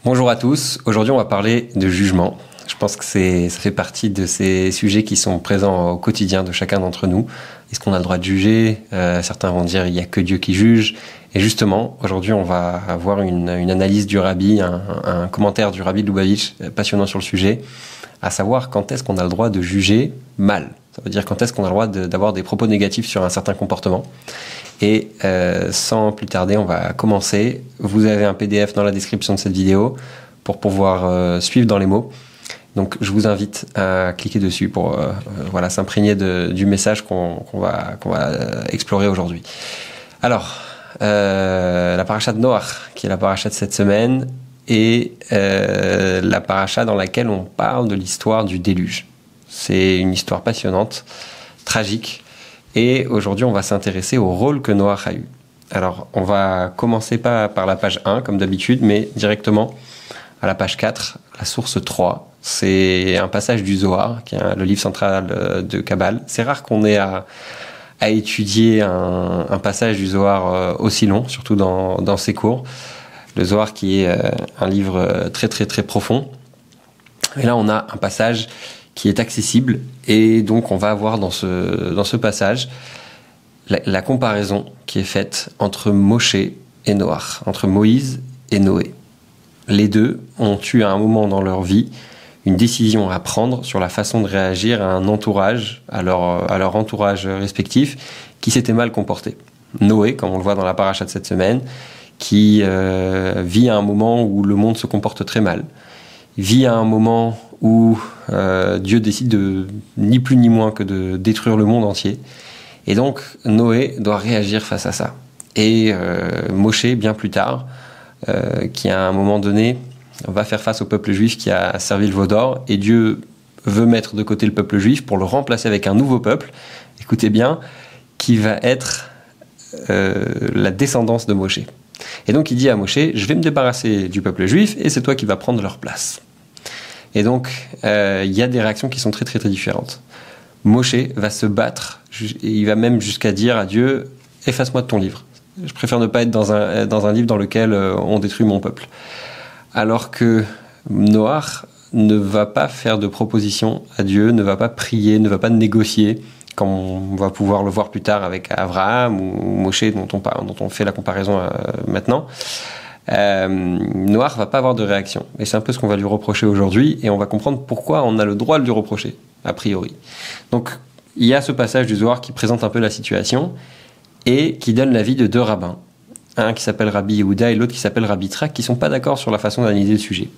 Bonjour à tous, aujourd'hui on va parler de jugement. Je pense que ça fait partie de ces sujets qui sont présents au quotidien de chacun d'entre nous. Est-ce qu'on a le droit de juger? Certains vont dire il n'y a que Dieu qui juge. Et justement, aujourd'hui on va avoir une analyse du rabbi, un commentaire du rabbi de Lubavitch passionnant sur le sujet, à savoir quand est-ce qu'on a le droit de juger mal. Ça veut dire quand est-ce qu'on a le droit d'avoir des propos négatifs sur un certain comportement. Et sans plus tarder, on va commencer. Vous avez un PDF dans la description de cette vidéo pour pouvoir suivre dans les mots. Donc je vous invite à cliquer dessus pour s'imprégner du message qu'on va explorer aujourd'hui. Alors, la paracha de Noach, qui est la paracha de cette semaine, et la paracha dans laquelle on parle de l'histoire du déluge. C'est une histoire passionnante, tragique. Et aujourd'hui, on va s'intéresser au rôle que Noach a eu. Alors, on va commencer pas par la page 1, comme d'habitude, mais directement à la page 4, la source 3. C'est un passage du Zohar, qui est le livre central de Kabbale. C'est rare qu'on ait à étudier un passage du Zohar aussi long, surtout dans ses cours. Le Zohar qui est un livre très très très profond. Et là, on a un passage qui est accessible, et donc on va avoir dans ce passage la comparaison qui est faite entre Moshe et Noach, entre Moïse et Noé. Les deux ont eu à un moment dans leur vie une décision à prendre sur la façon de réagir à un entourage, à leur entourage respectif, qui s'était mal comporté. Noé, comme on le voit dans la paracha de cette semaine, qui vit à un moment où le monde se comporte très mal, vit à un moment où Dieu décide de ni plus ni moins que de détruire le monde entier. Et donc Noé doit réagir face à ça. Et Moshe, bien plus tard, qui à un moment donné va faire face au peuple juif qui a servi le veau d'or, et Dieu veut mettre de côté le peuple juif pour le remplacer avec un nouveau peuple, écoutez bien, qui va être la descendance de Moshe. Et donc il dit à Moshe, je vais me débarrasser du peuple juif et c'est toi qui vas prendre leur place. Et donc il y a des réactions qui sont très très très différentes. Moshe va se battre, et il va même jusqu'à dire à Dieu, efface-moi de ton livre. Je préfère ne pas être dans un livre dans lequel on détruit mon peuple. Alors que Noach ne va pas faire de proposition à Dieu, ne va pas prier, ne va pas négocier, comme on va pouvoir le voir plus tard avec Abraham ou Moshe dont on fait la comparaison maintenant. Noach va pas avoir de réaction. Et c'est un peu ce qu'on va lui reprocher aujourd'hui, et on va comprendre pourquoi on a le droit de lui reprocher, a priori. Donc, il y a ce passage du Zohar qui présente un peu la situation et qui donne l'avis de deux rabbins. Un qui s'appelle Rabbi Yehuda et l'autre qui s'appelle Rabbi Yitzhak, qui sont pas d'accord sur la façon d'analyser le sujet.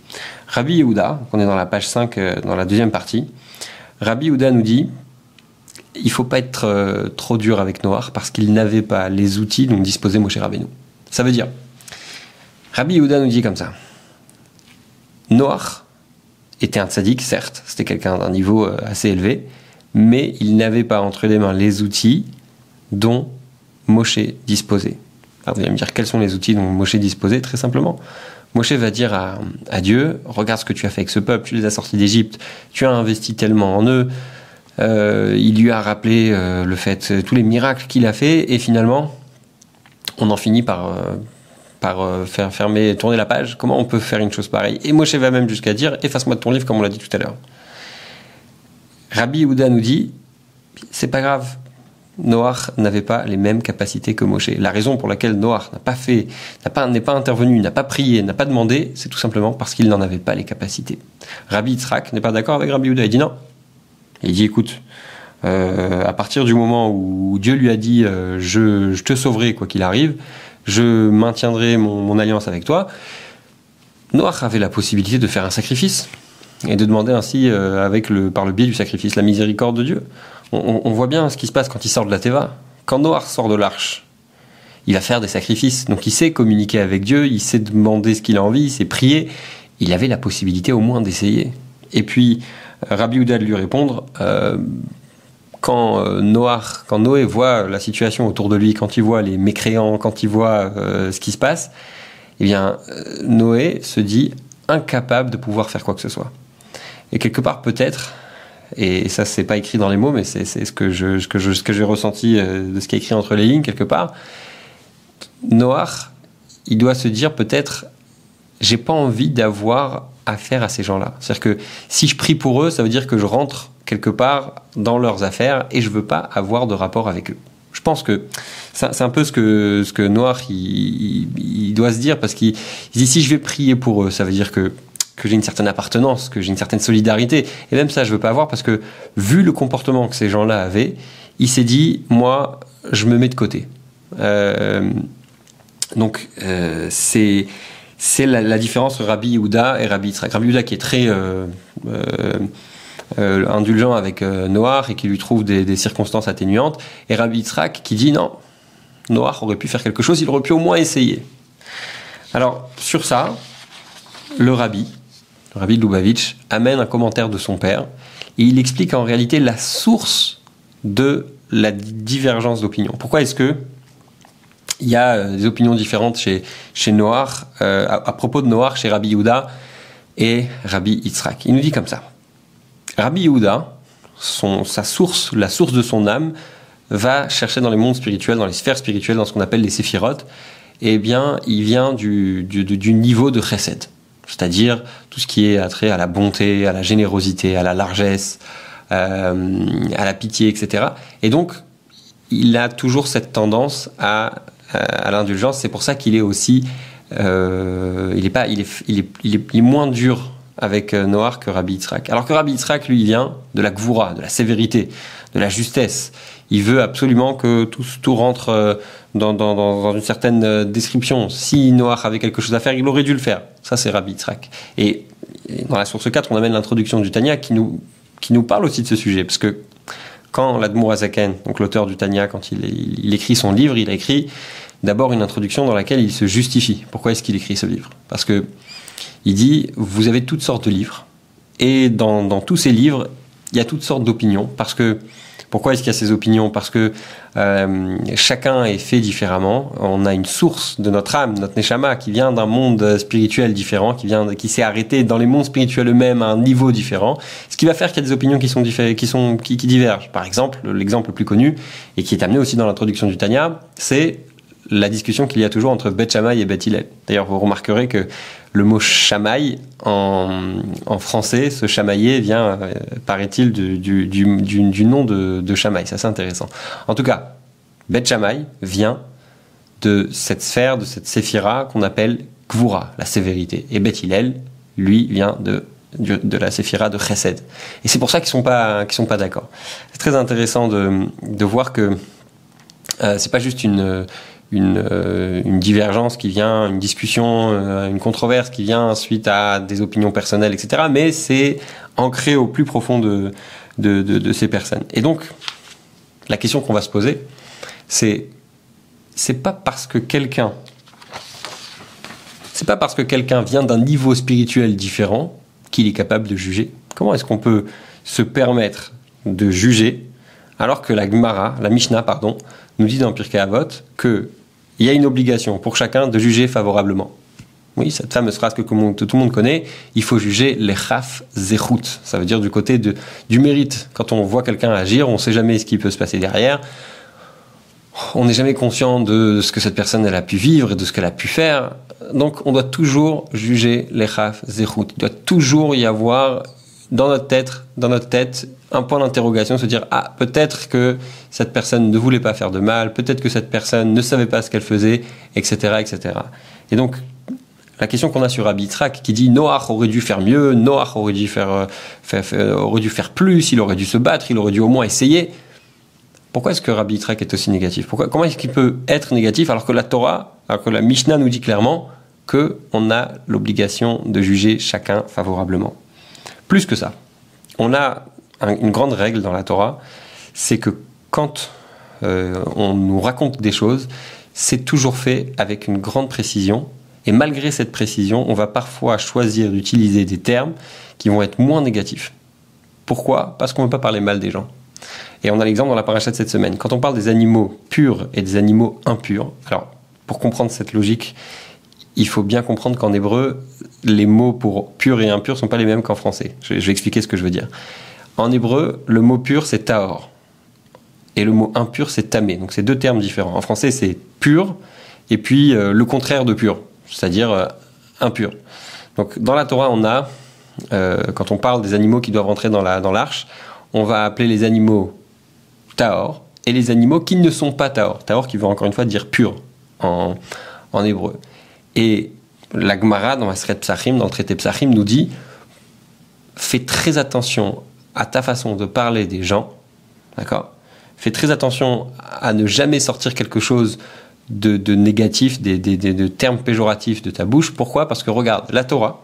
Rabbi Yehuda, on est dans la page 5, dans la deuxième partie, Rabbi Yehuda nous dit il faut pas être trop dur avec Noach parce qu'il n'avait pas les outils dont disposait Moshe Rabbeinu. Ça veut dire, Rabbi Yehuda nous dit comme ça, Noach était un tzaddik, certes, c'était quelqu'un d'un niveau assez élevé, mais il n'avait pas entre les mains les outils dont Moshe disposait. Alors vous allez me dire, quels sont les outils dont Moshe disposait? Très simplement, Moshe va dire à Dieu, regarde ce que tu as fait avec ce peuple, tu les as sortis d'Égypte, tu as investi tellement en eux, il lui a rappelé le fait, tous les miracles qu'il a fait, et finalement, on en finit par faire tourner la page. Comment on peut faire une chose pareille? Et Moshe va même jusqu'à dire, efface-moi de ton livre, comme on l'a dit tout à l'heure. Rabbi Yehuda nous dit, c'est pas grave, Noach n'avait pas les mêmes capacités que Moshe. La raison pour laquelle Noach n'est pas intervenu, n'a pas prié, n'a pas demandé, c'est tout simplement parce qu'il n'en avait pas les capacités. Rabbi Yitzhak n'est pas d'accord avec Rabbi Yehuda. Il dit non. Il dit écoute, à partir du moment où Dieu lui a dit je te sauverai quoi qu'il arrive, je maintiendrai mon alliance avec toi, Noach avait la possibilité de faire un sacrifice et de demander ainsi par le biais du sacrifice la miséricorde de Dieu. On voit bien ce qui se passe quand il sort de la Teva. Quand Noach sort de l'arche, il va faire des sacrifices. Donc il sait communiquer avec Dieu, il sait demander ce qu'il a envie, il sait prier. Il avait la possibilité au moins d'essayer. Et puis, Rabbi Yehuda de lui répondre, quand Noé voit la situation autour de lui, quand il voit les mécréants, quand il voit ce qui se passe, eh bien, Noé se dit incapable de pouvoir faire quoi que ce soit. Et quelque part, peut-être, et ça c'est pas écrit dans les mots, mais c'est ce que j'ai ressenti de ce qui est écrit entre les lignes quelque part, Noach, il doit se dire peut-être j'ai pas envie d'avoir affaire à ces gens-là. C'est-à-dire que si je prie pour eux, ça veut dire que je rentre quelque part dans leurs affaires et je veux pas avoir de rapport avec eux. Je pense que c'est un peu ce que Noach il doit se dire, parce qu'il dit si je vais prier pour eux, ça veut dire que j'ai une certaine appartenance, que j'ai une certaine solidarité. Et même ça, je veux pas avoir, parce que vu le comportement que ces gens-là avaient, il s'est dit, moi, je me mets de côté. Donc, c'est la différence entre Rabbi Yehuda et Rabbi Yitzhak. Rabbi Yehuda qui est très indulgent avec Noach et qui lui trouve des circonstances atténuantes, et Rabbi Yitzhak qui dit non, Noach aurait pu faire quelque chose, il aurait pu au moins essayer. Alors, sur ça, le Rabbi de Lubavitch amène un commentaire de son père, et il explique en réalité la source de la divergence d'opinion. Pourquoi est-ce que il y a des opinions différentes chez Noach, à propos de Noach, chez Rabbi Yehuda et Rabbi Yitzhak? Il nous dit comme ça. Rabbi Yehuda, la source de son âme, va chercher dans les mondes spirituels, dans les sphères spirituelles, dans ce qu'on appelle les séphirotes. Eh bien, il vient du niveau de chesed, c'est-à-dire tout ce qui est attrait à la bonté, à la générosité, à la largesse, à la pitié, etc. Et donc, il a toujours cette tendance à l'indulgence. C'est pour ça qu'il est aussi, il est moins dur avec Noach que Rabbi Yitzhak. Alors que Rabbi Yitzhak, lui, il vient de la gvoura, de la sévérité, de la justesse. Il veut absolument que tout rentre dans une certaine description. Si Noach avait quelque chose à faire, il aurait dû le faire. Ça, c'est Rabbi Yitzhak. Et dans la source 4, on amène l'introduction du Tanya qui nous parle aussi de ce sujet. Parce que quand l'Admour Hazaken, donc l'auteur du Tanya, quand il écrit son livre, il a écrit d'abord une introduction dans laquelle il se justifie. Pourquoi est-ce qu'il écrit ce livre? Parce que il dit, vous avez toutes sortes de livres, et dans tous ces livres, il y a toutes sortes d'opinions. Parce que, pourquoi est-ce qu'il y a ces opinions? Parce que chacun est fait différemment. On a une source de notre âme, notre neshama, qui vient d'un monde spirituel différent, qui s'est arrêté dans les mondes spirituels eux-mêmes à un niveau différent, ce qui va faire qu'il y a des opinions qui divergent. Par exemple, l'exemple le plus connu, et qui est amené aussi dans l'introduction du Tanya, c'est la discussion qu'il y a toujours entre Beth Shammai et Beth Hillel. D'ailleurs, vous remarquerez que le mot Shammai, en français, ce chamailler vient, paraît-il, du nom de Shammai. Ça, c'est intéressant. En tout cas, Beth Shammai vient de cette sphère, de cette séphira qu'on appelle Gvura, la sévérité. Et Beth Hillel, lui, vient de la séphira de Chesed. Et c'est pour ça qu'ils sont pas d'accord. C'est très intéressant de voir que c'est pas juste une divergence qui vient, une discussion, une controverse qui vient suite à des opinions personnelles, etc. Mais c'est ancré au plus profond de ces personnes. Et donc, la question qu'on va se poser, c'est pas parce que quelqu'un vient d'un niveau spirituel différent qu'il est capable de juger. Comment est-ce qu'on peut se permettre de juger alors que la Mishnah, nous dit dans Pirkei Avot que il y a une obligation pour chacun de juger favorablement. Oui, cette fameuse phrase que tout le monde connaît, il faut juger les chaf zechut. Ça veut dire du côté du mérite. Quand on voit quelqu'un agir, on ne sait jamais ce qui peut se passer derrière. On n'est jamais conscient de ce que cette personne elle a pu vivre et de ce qu'elle a pu faire. Donc on doit toujours juger les chaf zechut. Il doit toujours y avoir dans notre tête, un point d'interrogation, se dire peut-être que cette personne ne voulait pas faire de mal, peut-être que cette personne ne savait pas ce qu'elle faisait, etc., etc. Et donc, la question qu'on a sur Rabbi Yitzhak qui dit Noach aurait dû faire mieux, Noach aurait dû faire plus, il aurait dû se battre, il aurait dû au moins essayer. Pourquoi est-ce que Rabbi Yitzhak est aussi négatif? Comment est-ce qu'il peut être négatif alors que la Mishnah nous dit clairement qu'on a l'obligation de juger chacun favorablement? Plus que ça, on a une grande règle dans la Torah, c'est que quand on nous raconte des choses, c'est toujours fait avec une grande précision, et malgré cette précision, on va parfois choisir d'utiliser des termes qui vont être moins négatifs. Pourquoi? Parce qu'on ne veut pas parler mal des gens. Et on a l'exemple dans la paracha de cette semaine. Quand on parle des animaux purs et des animaux impurs, alors pour comprendre cette logique, il faut bien comprendre qu'en hébreu, les mots pour pur et impur ne sont pas les mêmes qu'en français. Je vais expliquer ce que je veux dire. En hébreu, le mot pur, c'est tahor. Et le mot impur, c'est tamé. Donc, c'est deux termes différents. En français, c'est pur, et puis le contraire de pur, c'est-à-dire impur. Donc dans la Torah, on a, quand on parle des animaux qui doivent rentrer dans l'arche, on va appeler les animaux tahor et les animaux qui ne sont pas tahor. Tahor qui veut encore une fois dire pur en hébreu. Et la Gemara dans Maseret Psachim, dans le traité Psachim, nous dit fais très attention à ta façon de parler des gens, d'accord ? Fais très attention à ne jamais sortir quelque chose de négatif, de termes péjoratifs de ta bouche. Pourquoi ? Parce que regarde, la Torah,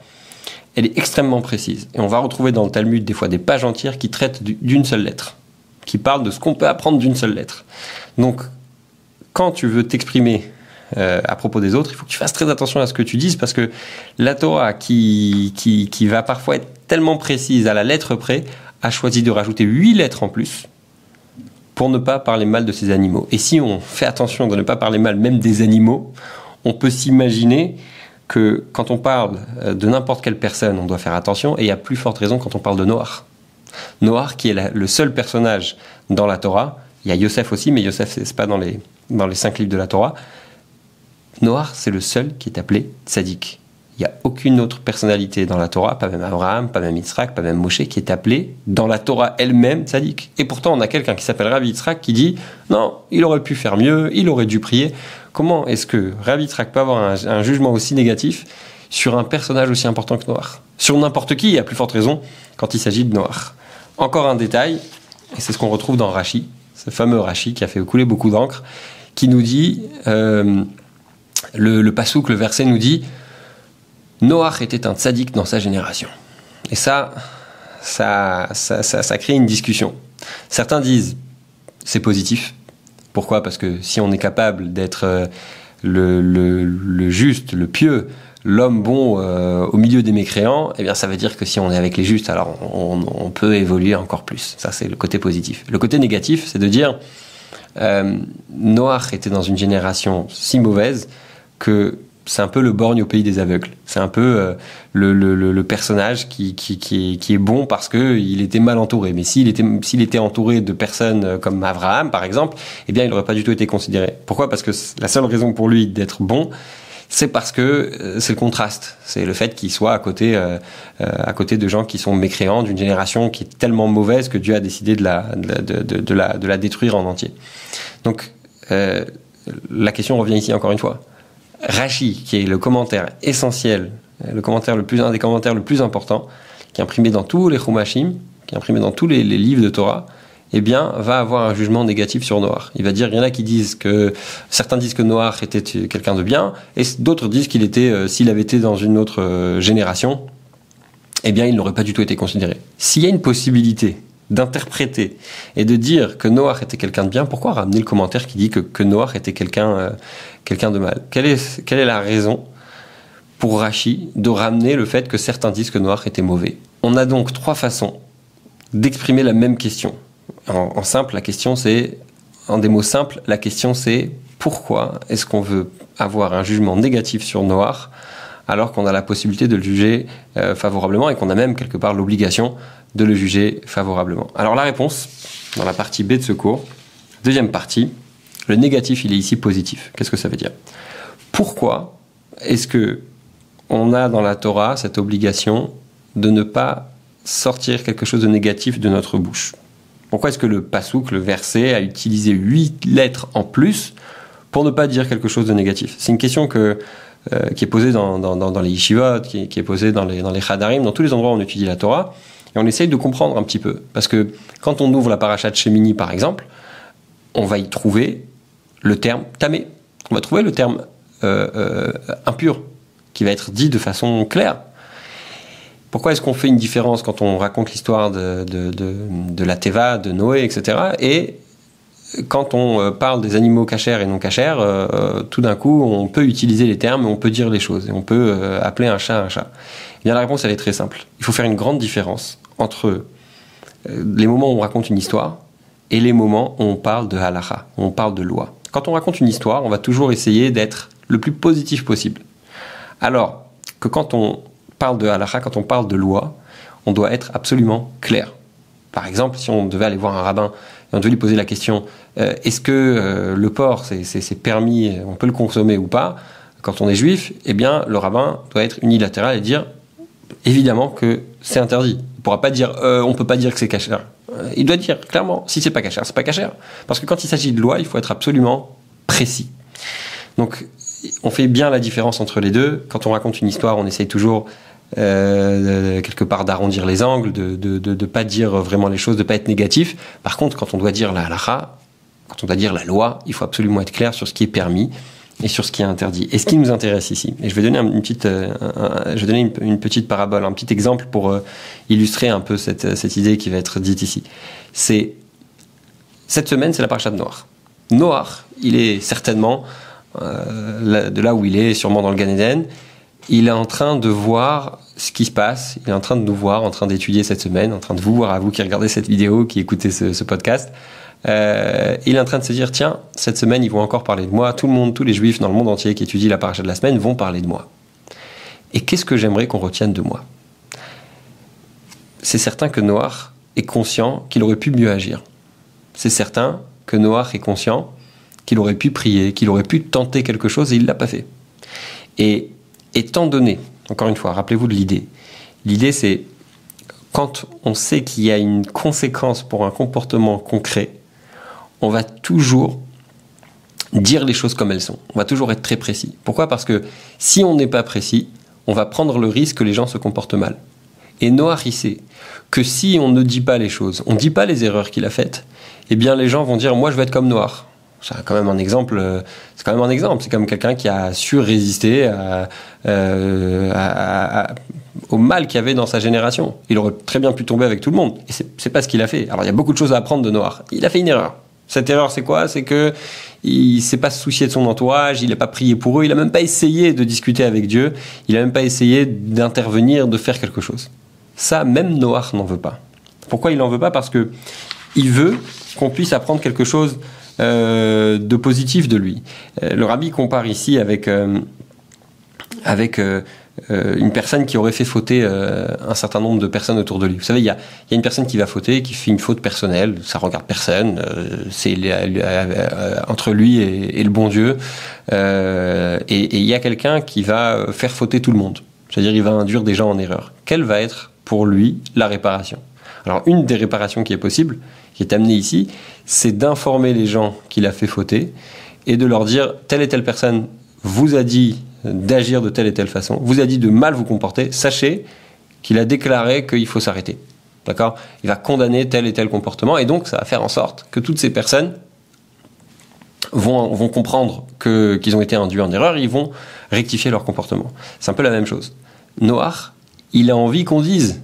elle est extrêmement précise. Et on va retrouver dans le Talmud des fois des pages entières qui traitent d'une seule lettre, qui parlent de ce qu'on peut apprendre d'une seule lettre. Donc, quand tu veux t'exprimer à propos des autres, il faut que tu fasses très attention à ce que tu dises, parce que la Torah, qui va parfois être tellement précise à la lettre près, a choisi de rajouter 8 lettres en plus pour ne pas parler mal de ces animaux. Et si on fait attention de ne pas parler mal même des animaux, on peut s'imaginer que quand on parle de n'importe quelle personne, on doit faire attention, et il y a plus forte raison quand on parle de Noach. Noach, qui est le seul personnage dans la Torah, il y a Yosef aussi, mais Yosef, c'est pas dans les 5 livres de la Torah. Noach, c'est le seul qui est appelé Tzadik. Il n'y a aucune autre personnalité dans la Torah, pas même Abraham, pas même Yitzhak, pas même Moshe, qui est appelé dans la Torah elle-même Tzadik. Et pourtant, on a quelqu'un qui s'appelle Rabbi Yitzhak qui dit « Non, il aurait pu faire mieux, il aurait dû prier ». Comment est-ce que Rabbi Yitzhak peut avoir un jugement aussi négatif sur un personnage aussi important que Noach ? Sur n'importe qui, il y a plus forte raison quand il s'agit de Noach. Encore un détail, et c'est ce qu'on retrouve dans Rashi, ce fameux Rashi qui a fait couler beaucoup d'encre, qui nous dit, le pasouk, le verset nous dit « Noach était un tzaddik dans sa génération ». Et ça crée une discussion. Certains disent c'est positif. Pourquoi ? Parce que si on est capable d'être le juste, le pieux, l'homme bon au milieu des mécréants, eh bien ça veut dire que si on est avec les justes, alors on peut évoluer encore plus. Ça, c'est le côté positif. Le côté négatif, c'est de dire Noach était dans une génération si mauvaise que c'est un peu le borgne au pays des aveugles. C'est un peu le personnage qui est bon parce qu'il était mal entouré. Mais s'il était entouré de personnes comme Abraham, par exemple, eh bien, il n'aurait pas du tout été considéré. Pourquoi ? Parce que la seule raison pour lui d'être bon, c'est parce que c'est le contraste. C'est le fait qu'il soit à côté de gens qui sont mécréants, d'une génération qui est tellement mauvaise que Dieu a décidé de la détruire en entier. Donc, la question revient ici encore une fois. Rashi, qui est le commentaire essentiel, un des commentaires le plus important, qui est imprimé dans tous les Chumashim, qui est imprimé dans tous les livres de Torah, eh bien, va avoir un jugement négatif sur Noach. Il va dire, il y en a qui disent certains disent que Noach était quelqu'un de bien, et d'autres disent qu'il était, s'il avait été dans une autre génération, eh bien, il n'aurait pas du tout été considéré. S'il y a une possibilité d'interpréter et de dire que Noach était quelqu'un de bien, pourquoi ramener le commentaire qui dit que Noach était quelqu'un de mal ? Quelle est la raison pour Rashi de ramener le fait que certains disent que Noach était mauvais ? On a donc 3 façons d'exprimer la même question. En simple, la question c'est, en des mots simples, la question c'est pourquoi est-ce qu'on veut avoir un jugement négatif sur Noach alors qu'on a la possibilité de le juger favorablement et qu'on a même quelque part l'obligation de le juger favorablement. Alors la réponse, dans la partie B de ce cours, deuxième partie, le négatif il est ici positif. Qu'est-ce que ça veut dire ? Pourquoi est-ce que on a dans la Torah cette obligation de ne pas sortir quelque chose de négatif de notre bouche ? Pourquoi est-ce que le pasouk, le verset, a utilisé 8 lettres en plus pour ne pas dire quelque chose de négatif ? C'est une question qui est posée dans les yeshivot, qui est posée dans les chadarim, dans tous les endroits où on étudie la Torah, et on essaye de comprendre un petit peu. Parce que quand on ouvre la paracha de Shemini, par exemple, on va y trouver le terme tamé. On va trouver le terme impur, qui va être dit de façon claire. Pourquoi est-ce qu'on fait une différence quand on raconte l'histoire de la Teva, de Noé, etc. Et quand on parle des animaux cachers et non cachers, tout d'un coup, on peut utiliser les termes, on peut dire les choses, et on peut appeler un chat un chat. Eh bien, la réponse, elle est très simple. Il faut faire une grande différence entre les moments où on raconte une histoire et les moments où on parle de halacha, où on parle de loi. Quand on raconte une histoire, on va toujours essayer d'être le plus positif possible. Alors que quand on parle de halacha, quand on parle de loi, on doit être absolument clair. Par exemple, si on devait aller voir un rabbin et on devait lui poser la question est-ce que le porc c'est permis, on peut le consommer ou pas, quand on est juif, eh bien le rabbin doit être unilatéral et dire évidemment que c'est interdit. Il pourra pas dire, on peut pas dire que c'est kasher. Il doit dire clairement, si c'est pas kasher, c'est pas kasher. Parce que quand il s'agit de loi, il faut être absolument précis. Donc, on fait bien la différence entre les deux. Quand on raconte une histoire, on essaye toujours quelque part d'arrondir les angles, de pas dire vraiment les choses, de pas être négatif. Par contre, quand on doit dire la halakha, quand on doit dire la loi, il faut absolument être clair sur ce qui est permis et sur ce qui est interdit. Et ce qui nous intéresse ici, et je vais donner une petite parabole, un petit exemple pour illustrer un peu cette idée qui va être dite ici. Cette semaine, c'est la paracha de Noach. Noach, il est certainement de là où il est, sûrement dans le Gan Eden. Il est en train de voir ce qui se passe. Il est en train de nous voir, en train d'étudier cette semaine, en train de vous voir, à vous qui regardez cette vidéo, qui écoutez ce podcast. Il est en train de se dire, tiens, cette semaine, ils vont encore parler de moi. Tout le monde, tous les juifs dans le monde entier qui étudient la paracha de la semaine vont parler de moi. Et qu'est-ce que j'aimerais qu'on retienne de moi? C'est certain que Noach est conscient qu'il aurait pu mieux agir. C'est certain que Noach est conscient qu'il aurait pu prier, qu'il aurait pu tenter quelque chose et il ne l'a pas fait. Et étant donné, encore une fois, rappelez-vous de l'idée. L'idée, c'est quand on sait qu'il y a une conséquence pour un comportement concret, on va toujours dire les choses comme elles sont. On va toujours être très précis. Pourquoi ? Parce que si on n'est pas précis, on va prendre le risque que les gens se comportent mal. Et Noach, il sait que si on ne dit pas les choses, on ne dit pas les erreurs qu'il a faites, eh bien les gens vont dire « moi je veux être comme Noach ». C'est quand même un exemple. C'est comme quelqu'un qui a su résister au mal qu'il y avait dans sa génération. Il aurait très bien pu tomber avec tout le monde. Et c'est pas ce qu'il a fait. Alors il y a beaucoup de choses à apprendre de Noach. Il a fait une erreur. Cette erreur, c'est quoi ? C'est que il s'est pas soucié de son entourage. Il n'a pas prié pour eux. Il a même pas essayé de discuter avec Dieu. Il a même pas essayé d'intervenir, de faire quelque chose. Ça, même Noach n'en veut pas. Pourquoi il n'en veut pas ? Parce que il veut qu'on puisse apprendre quelque chose de positif de lui. Le rabbi compare ici avec une personne qui aurait fait fauter un certain nombre de personnes autour de lui. Vous savez, il y a une personne qui va fauter, qui fait une faute personnelle, ça regarde personne, c'est entre lui et le bon Dieu. Et il y a quelqu'un qui va faire fauter tout le monde. C'est-à-dire, il va induire des gens en erreur. Quelle va être pour lui la réparation ? Alors, une des réparations qui est possible, qui est amenée ici, c'est d'informer les gens qu'il a fait fauter et de leur dire telle et telle personne vous a dit d'agir de telle et telle façon, vous a dit de mal vous comporter, sachez qu'il a déclaré qu'il faut s'arrêter. D'accord ? Il va condamner tel et tel comportement et donc ça va faire en sorte que toutes ces personnes vont comprendre qu'ils ont été induits en erreur et ils vont rectifier leur comportement. C'est un peu la même chose. Noach, il a envie qu'on dise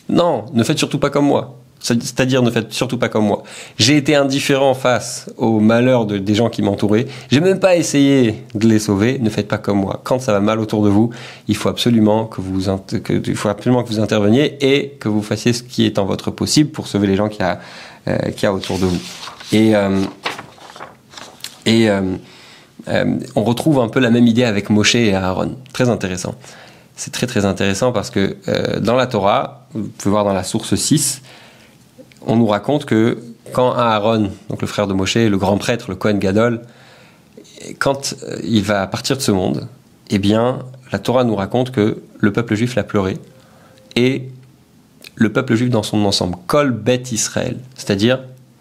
non, ne faites surtout pas comme moi. C'est-à-dire, ne faites surtout pas comme moi. J'ai été indifférent face au malheur des gens qui m'entouraient. J'ai même pas essayé de les sauver. Ne faites pas comme moi. Quand ça va mal autour de vous, il faut absolument que vous interveniez et que vous fassiez ce qui est en votre possible pour sauver les gens qu'il y a autour de vous. On retrouve un peu la même idée avec Moshe et Aaron. Très intéressant. C'est très très intéressant parce que dans la Torah, vous pouvez voir dans la source 6, on nous raconte que quand Aaron, donc le frère de Moshe, le grand prêtre, le Kohen Gadol, quand il va partir de ce monde, eh bien, la Torah nous raconte que le peuple juif l'a pleuré et le peuple juif dans son ensemble, Kol Bet Israël, c'est-à-dire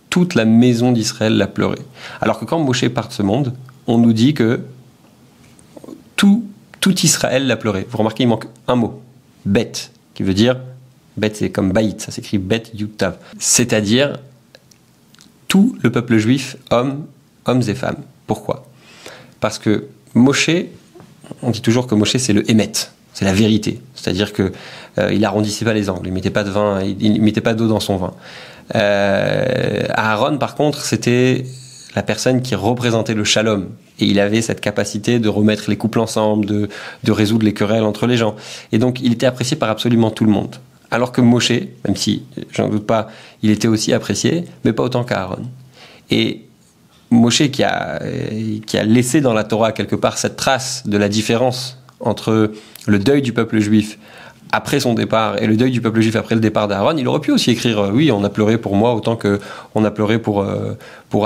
toute la maison d'Israël l'a pleuré. Alors que quand Moshe part de ce monde, on nous dit que tout Israël l'a pleuré. Vous remarquez, il manque un mot, Bet, qui veut dire, Bet c'est comme Baït, ça s'écrit Bet Yutav, c'est-à-dire tout le peuple juif, hommes et femmes. Pourquoi ? Parce que Moshe, on dit toujours que Moshe c'est le Hémet, c'est la vérité, c'est-à-dire que il arrondissait pas les angles, il mettait pas de vin, il mettait pas d'eau dans son vin. Aaron par contre c'était la personne qui représentait le shalom. Et il avait cette capacité de remettre les couples ensemble, de résoudre les querelles entre les gens. Et donc, il était apprécié par absolument tout le monde. Alors que Moshe, même si, j'en doute pas, il était aussi apprécié, mais pas autant qu'Aaron. Et Moshe qui a laissé dans la Torah quelque part cette trace de la différence entre le deuil du peuple juif après son départ et le deuil du peuple juif après le départ d'Aaron, il aurait pu aussi écrire oui, on a pleuré pour moi autant qu'on a pleuré pour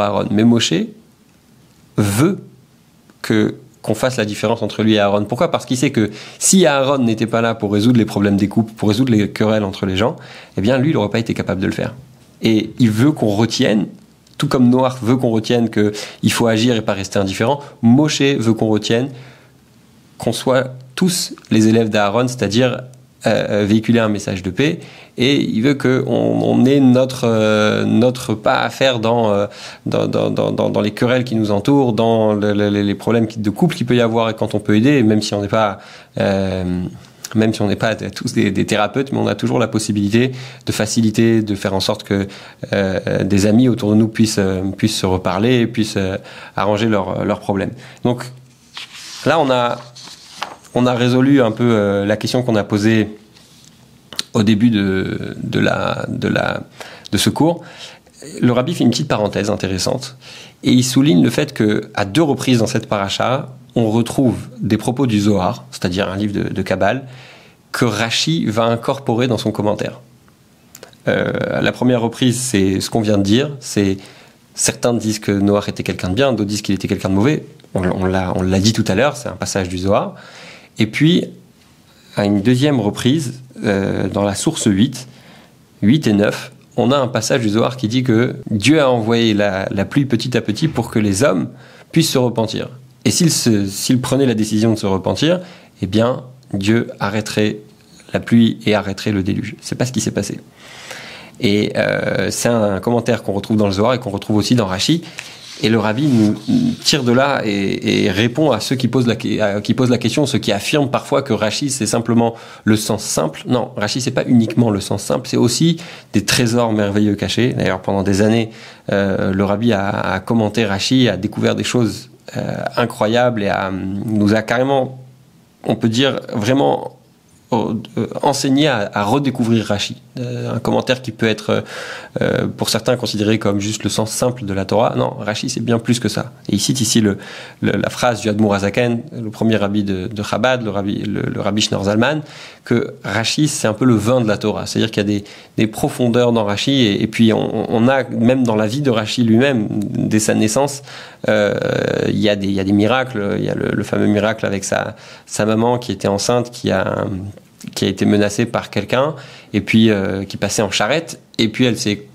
Aaron. Mais Moshe veut que qu'on fasse la différence entre lui et Aaron. Pourquoi ? Parce qu'il sait que si Aaron n'était pas là pour résoudre les problèmes des couples, pour résoudre les querelles entre les gens, eh bien lui, il n'aurait pas été capable de le faire. Et il veut qu'on retienne, tout comme Noach veut qu'on retienne qu'il faut agir et pas rester indifférent, Moshe veut qu'on retienne qu'on soit tous les élèves d'Aaron, c'est-à-dire véhiculer un message de paix, et il veut qu'on ait notre pas à faire dans les querelles qui nous entourent, dans les problèmes de couple qu'il peut y avoir, et quand on peut aider, même si on n'est pas tous des thérapeutes, mais on a toujours la possibilité de faciliter, de faire en sorte que des amis autour de nous puissent se reparler et puissent arranger leurs problèmes. Donc là, on a résolu un peu la question qu'on a posée au début de ce cours. Le rabbi fait une petite parenthèse intéressante et il souligne le fait qu'à 2 reprises dans cette paracha, on retrouve des propos du Zohar, c'est-à-dire un livre de Kabbale, que Rashi va incorporer dans son commentaire. La première reprise, c'est ce qu'on vient de dire. Certains disent que Noach était quelqu'un de bien, d'autres disent qu'il était quelqu'un de mauvais. On l'a dit tout à l'heure, c'est un passage du Zohar. Et puis, à une deuxième reprise, dans la source 8 et 9, on a un passage du Zohar qui dit que Dieu a envoyé la pluie petit à petit pour que les hommes puissent se repentir. Et s'ils prenaient la décision de se repentir, eh bien, Dieu arrêterait la pluie et arrêterait le déluge. C'est pas ce qui s'est passé. Et c'est un commentaire qu'on retrouve dans le Zohar et qu'on retrouve aussi dans Rashi. Et le rabbi nous tire de là et répond à ceux qui posent la question, ceux qui affirment parfois que Rashi c'est simplement le sens simple. Non, Rashi c'est pas uniquement le sens simple, c'est aussi des trésors merveilleux cachés. D'ailleurs, pendant des années, le rabbi a commenté Rashi, a découvert des choses incroyables et nous a carrément, on peut dire, vraiment enseigné à redécouvrir Rashi. Un commentaire qui peut être pour certains considéré comme juste le sens simple de la Torah. Non, Rashi c'est bien plus que ça. Et il cite ici la phrase du Admour HaZaken, le premier rabbi de Chabad, le rabbi Shneur Zalman, que Rashi c'est un peu le vin de la Torah. C'est-à-dire qu'il y a des profondeurs dans Rashi et puis on a même dans la vie de Rashi lui-même, dès sa naissance, il y a des miracles. Il y a le fameux miracle avec sa maman qui était enceinte, qui a été menacée par quelqu'un et puis qui passait en charrette et puis elle s'est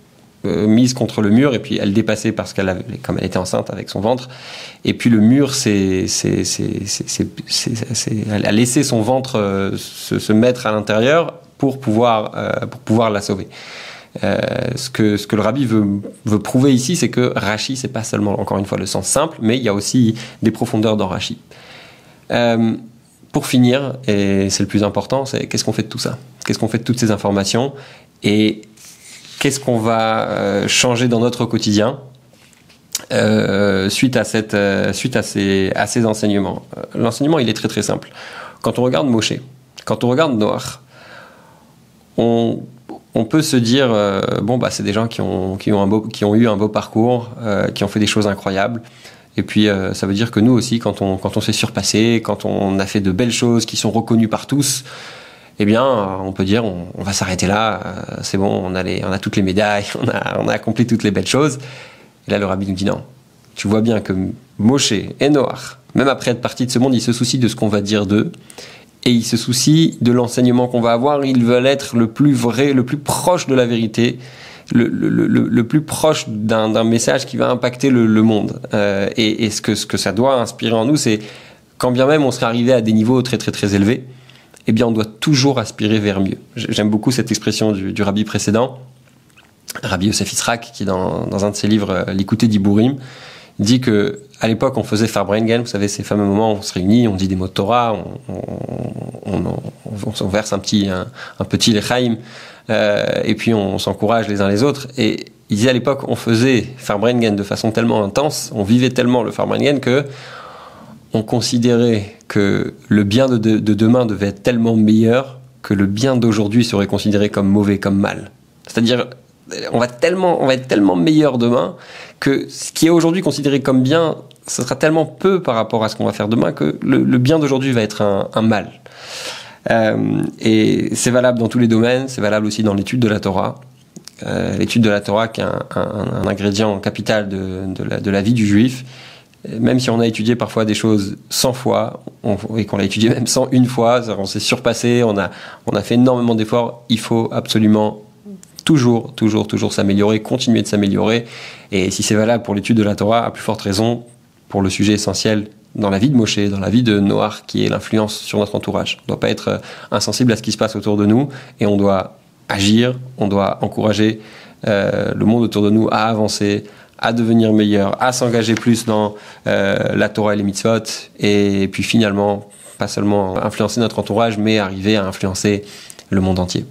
mise contre le mur et puis elle dépassait parce comme elle était enceinte avec son ventre et puis le mur elle a laissé son ventre se mettre à l'intérieur pour pouvoir la sauver. Ce que le rabbi veut prouver ici, c'est que Rashi c'est pas seulement encore une fois le sens simple, mais il y a aussi des profondeurs dans Rashi. Pour finir, et c'est le plus important, c'est qu'est-ce qu'on fait de tout ça ? Qu'est-ce qu'on fait de toutes ces informations ? Et qu'est-ce qu'on va changer dans notre quotidien suite à ces enseignements ? L'enseignement, il est très très simple. Quand on regarde Moshe, quand on regarde Noach, on peut se dire c'est des gens qui ont eu un beau parcours, qui ont fait des choses incroyables. Et puis ça veut dire que nous aussi, quand on s'est surpassé, quand on a fait de belles choses qui sont reconnues par tous, eh bien on peut dire on va s'arrêter là, c'est bon, on a toutes les médailles, on a accompli toutes les belles choses. Et là le rabbi nous dit non. Tu vois bien que Moshe et Noach, même après être partis de ce monde, ils se soucient de ce qu'on va dire d'eux et ils se soucient de l'enseignement qu'on va avoir. Ils veulent être le plus vrai, le plus proche de la vérité. Le plus proche d'un message qui va impacter le monde. Et ce que ça doit inspirer en nous, c'est quand bien même on serait arrivé à des niveaux très très très élevés, eh bien on doit toujours aspirer vers mieux. J'aime beaucoup cette expression du rabbi précédent, Rabbi Yosef Yitzhak, qui dans un de ses livres, L'Ikouté d'Ibourim, dit que à l'époque on faisait Farbrengen, vous savez ces fameux moments où on se réunit, on dit des mots de Torah, on verse un petit lechaim, et puis on s'encourage les uns les autres. Et il disait à l'époque, on faisait Farbrengen de façon tellement intense, on vivait tellement le Farbrengen que on considérait que le bien de demain devait être tellement meilleur que le bien d'aujourd'hui serait considéré comme mauvais, comme mal. C'est-à-dire, on va être tellement meilleur demain que ce qui est aujourd'hui considéré comme bien, ce sera tellement peu par rapport à ce qu'on va faire demain que le bien d'aujourd'hui va être un mal. Et c'est valable dans tous les domaines, c'est valable aussi dans l'étude de la Torah. L'étude de la Torah qui est un ingrédient capital de la vie du juif. même si on a étudié parfois des choses 100 fois, et qu'on l'a étudié même 101 fois, on s'est surpassé, on a fait énormément d'efforts, il faut absolument toujours s'améliorer, continuer de s'améliorer. Et si c'est valable pour l'étude de la Torah, à plus forte raison pour le sujet essentiel dans la vie de Moshe, dans la vie de Noach, qui est l'influence sur notre entourage. On ne doit pas être insensible à ce qui se passe autour de nous, et on doit agir, on doit encourager le monde autour de nous à avancer, à devenir meilleur, à s'engager plus dans la Torah et les mitzvot, et puis finalement, pas seulement influencer notre entourage, mais arriver à influencer le monde entier.